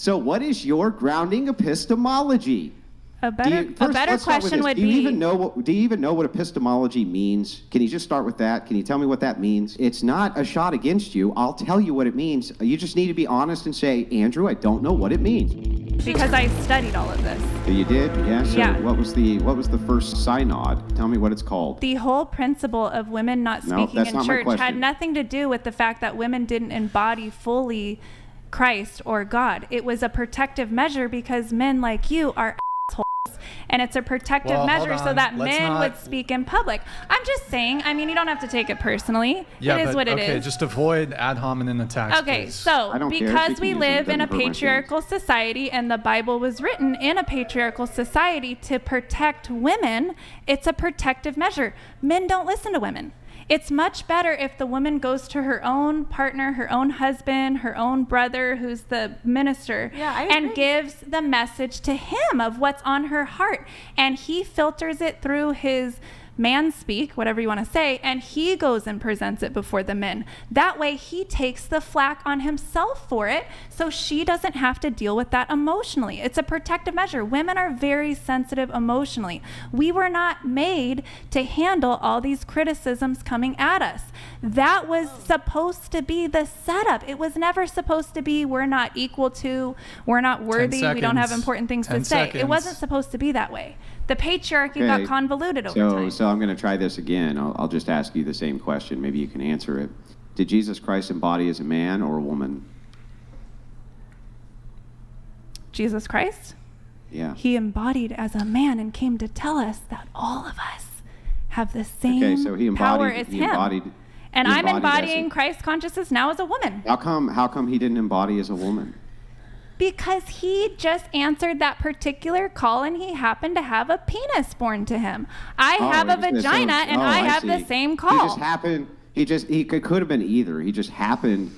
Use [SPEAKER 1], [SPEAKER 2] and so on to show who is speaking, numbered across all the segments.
[SPEAKER 1] So what is your grounding epistemology?
[SPEAKER 2] A better question would be...
[SPEAKER 1] Do you even know what epistemology means? Can you just start with that? Can you tell me what that means? It's not a shot against you. I'll tell you what it means. You just need to be honest and say, Andrew, I don't know what it means.
[SPEAKER 2] Because I studied all of this.
[SPEAKER 1] You did? Yeah. So
[SPEAKER 2] yeah.
[SPEAKER 1] What was the first synod? Tell me what it's called.
[SPEAKER 2] The whole principle of women not speaking in church had nothing to do with the fact that women didn't embody fully Christ or God. It was a protective measure because men like you are assholes, and it's a protective measure so that men would speak in public. I'm just saying, I mean, you don't have to take it personally.
[SPEAKER 3] Yeah,
[SPEAKER 2] it is what it is.
[SPEAKER 3] Okay, just avoid ad hominem attacks.
[SPEAKER 2] Okay,
[SPEAKER 3] please.
[SPEAKER 2] so because we live in a patriarchal society and the Bible was written in a patriarchal society to protect women, it's a protective measure. Men don't listen to women. It's much better if the woman goes to her own partner, her own husband, her own brother, who's the minister, and gives the message to him of what's on her heart. And he filters it through his man speak, whatever you want to say, and he goes and presents it before the men. That way he takes the flack on himself for it, so she doesn't have to deal with that emotionally. It's a protective measure. Women are very sensitive emotionally. We were not made to handle all these criticisms coming at us. That was supposed to be the setup. It was never supposed to be we're not equal to, we're not worthy, we don't have important things to say. It wasn't supposed to be that way. The patriarchy got convoluted over time.
[SPEAKER 1] So I'm going to try this again. I'll just ask you the same question. Maybe you can answer it. Did Jesus Christ embody as a man or a woman?
[SPEAKER 2] Jesus Christ?
[SPEAKER 1] Yeah.
[SPEAKER 2] He embodied as a man and came to tell us that all of us have the same power as him. And I'm embodying Christ consciousness now as a woman.
[SPEAKER 1] How come he didn't embody as a woman?
[SPEAKER 2] Because he just answered that particular call and he happened to have a penis born to him. I have a vagina and I have the same call.
[SPEAKER 1] He could have been either. He just happened,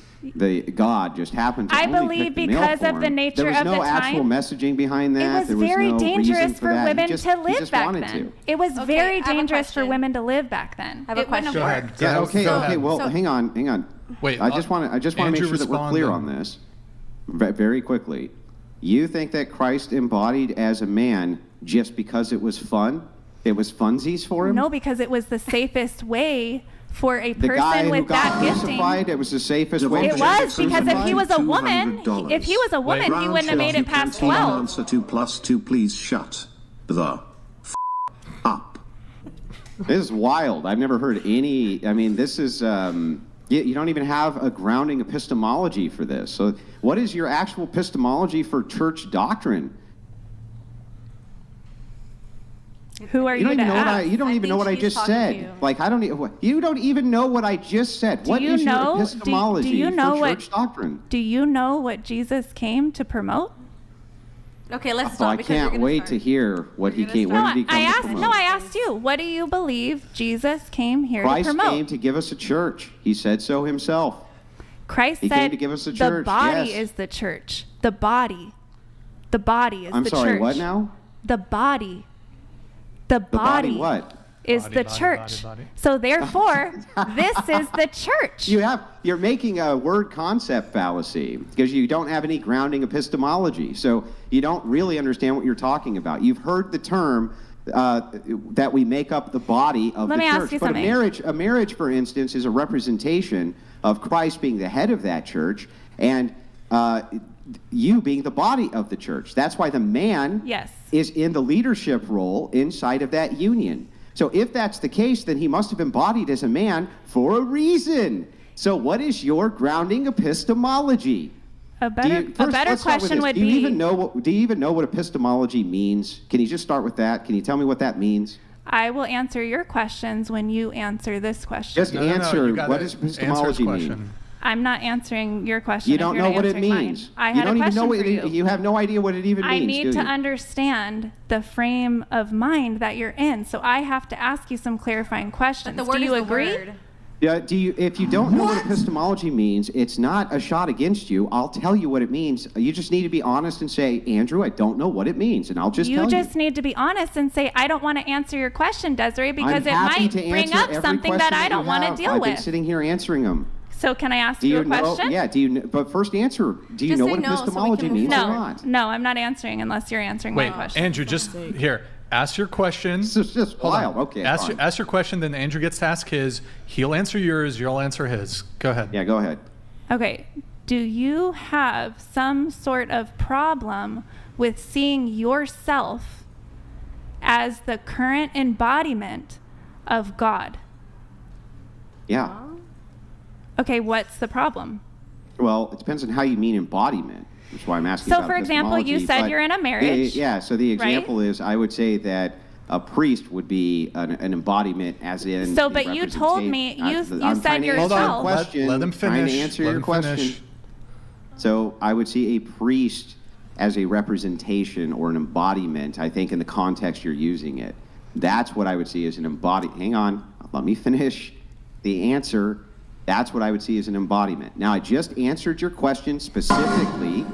[SPEAKER 1] God just happened to
[SPEAKER 2] I
[SPEAKER 1] only
[SPEAKER 2] believe
[SPEAKER 1] pick the male
[SPEAKER 2] because
[SPEAKER 1] form.
[SPEAKER 2] of the nature of the time.
[SPEAKER 1] There was no actual messaging behind that.
[SPEAKER 2] It was very dangerous for women to live back then. It was very dangerous for women to live back then.
[SPEAKER 4] I have a question.
[SPEAKER 3] Go ahead.
[SPEAKER 1] Yeah, okay. Well, hang on.
[SPEAKER 3] Wait,
[SPEAKER 1] I just want to make sure that we're clear on this. Very quickly, you think that Christ embodied as a man just because it was fun? It was funsies for him?
[SPEAKER 2] No, because it was the safest way for a person with that gifting.
[SPEAKER 1] The guy who got crucified, it was the safest way.
[SPEAKER 2] It was, because if he was a woman, he wouldn't have made it past 12.
[SPEAKER 5] Answer 2 plus 2, please shut the up.
[SPEAKER 1] This is wild. I've never heard any. I mean, this is. You don't even have a grounding epistemology for this. So what is your actual epistemology for church doctrine?
[SPEAKER 2] Who are you to ask?
[SPEAKER 1] You don't even know what I just said. Like, you don't even know what I just said. What is your epistemology for church doctrine?
[SPEAKER 2] Do you know what Jesus came to promote?
[SPEAKER 4] Okay, let's stop.
[SPEAKER 1] I can't wait to hear what he came. What did he come to promote?
[SPEAKER 2] I asked you. What do you believe Jesus came here to promote?
[SPEAKER 1] Christ came to give us a church. He said so himself.
[SPEAKER 2] Christ said
[SPEAKER 1] came to give us a church.
[SPEAKER 2] The body is the church. The body. The body is the church.
[SPEAKER 1] I'm sorry, what now?
[SPEAKER 2] The body. The body
[SPEAKER 1] what?
[SPEAKER 2] Is the church. So therefore, this is the church.
[SPEAKER 1] You're making a word concept fallacy because you don't have any grounding epistemology. So you don't really understand what you're talking about. You've heard the term that we make up the body of the church.
[SPEAKER 2] Let me ask you something.
[SPEAKER 1] A marriage, for instance, is a representation of Christ being the head of that church and you being the body of the church. That's why the man is in the leadership role inside of that union. So if that's the case, then he must have embodied as a man for a reason. So what is your grounding epistemology?
[SPEAKER 2] A better question would be...
[SPEAKER 1] Do you even know what epistemology means? Can you just start with that? Can you tell me what that means?
[SPEAKER 2] I will answer your questions when you answer this question.
[SPEAKER 1] Just answer. What does epistemology mean?
[SPEAKER 2] I'm not answering your question.
[SPEAKER 1] You don't know what it means.
[SPEAKER 2] I had a question for you.
[SPEAKER 1] You have no idea what it even means,
[SPEAKER 2] I need to understand the frame of mind that you're in, so I have to ask you some clarifying questions. Do you agree?
[SPEAKER 1] Yeah. If you don't know what epistemology means, it's not a shot against you. I'll tell you what it means. You just need to be honest and say, Andrew, I don't know what it means, and I'll just tell you.
[SPEAKER 2] You just need to be honest and say, I don't want to answer your question, Desiree, because it might bring up something that I don't want to deal with.
[SPEAKER 1] I've been sitting here answering them.
[SPEAKER 2] So can I ask you a question?
[SPEAKER 1] Yeah, but first answer, do you
[SPEAKER 4] Just
[SPEAKER 1] know
[SPEAKER 4] say
[SPEAKER 1] what
[SPEAKER 4] no, so we
[SPEAKER 1] epistemology
[SPEAKER 4] can
[SPEAKER 1] means
[SPEAKER 4] move
[SPEAKER 1] or
[SPEAKER 2] No,
[SPEAKER 1] not?
[SPEAKER 2] no, I'm not answering unless you're answering my question.
[SPEAKER 3] Andrew, just here. Ask your question.
[SPEAKER 1] This is just
[SPEAKER 3] Hold on.
[SPEAKER 1] wild. Okay,
[SPEAKER 3] Ask your question, then Andrew gets to ask his. He'll answer yours. You'll answer his. Go ahead.
[SPEAKER 1] Yeah, go ahead.
[SPEAKER 2] Okay. Do you have some sort of problem with seeing yourself as the current embodiment of God?
[SPEAKER 1] Yeah.
[SPEAKER 2] Okay, what's the problem?
[SPEAKER 1] Well, it depends on how you mean embodiment. That's why I'm asking
[SPEAKER 2] So,
[SPEAKER 1] about
[SPEAKER 2] for example, you
[SPEAKER 1] epistemology,
[SPEAKER 2] said
[SPEAKER 1] but
[SPEAKER 2] you're in a marriage.
[SPEAKER 1] Yeah, so the example is, I would say that a priest would be an embodiment, as in.
[SPEAKER 2] So, but you told me, you said yourself.
[SPEAKER 3] Hold on, let him finish.
[SPEAKER 1] Trying to answer your question. So I would see a priest as a representation or an embodiment, I think, in the context you're using it. That's what I would see as an embodiment. Hang on, let me finish the answer. That's what I would see as an embodiment. Now, I just answered your question specifically.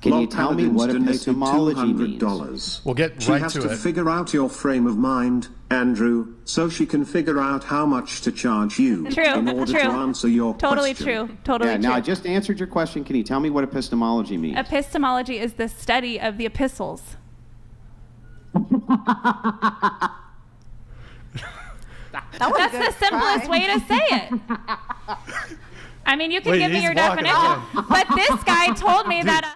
[SPEAKER 1] Can you tell me what epistemology means?
[SPEAKER 3] We'll get
[SPEAKER 5] She
[SPEAKER 3] right
[SPEAKER 5] has
[SPEAKER 3] to
[SPEAKER 5] to
[SPEAKER 3] it.
[SPEAKER 5] figure out your frame of mind, Andrew, so she can figure out how much to charge you
[SPEAKER 2] True,
[SPEAKER 5] in order
[SPEAKER 2] true.
[SPEAKER 5] to answer your
[SPEAKER 2] Totally
[SPEAKER 5] question.
[SPEAKER 2] true. Totally
[SPEAKER 1] Yeah,
[SPEAKER 2] true.
[SPEAKER 1] now I just answered your question. Can you tell me what epistemology means?
[SPEAKER 2] Epistemology is the study of the epistles. That's the simplest way to say it. I mean, you can
[SPEAKER 3] Wait,
[SPEAKER 2] give me
[SPEAKER 3] he's
[SPEAKER 2] your
[SPEAKER 3] walking
[SPEAKER 2] definition,
[SPEAKER 3] away.
[SPEAKER 2] but this guy told me that.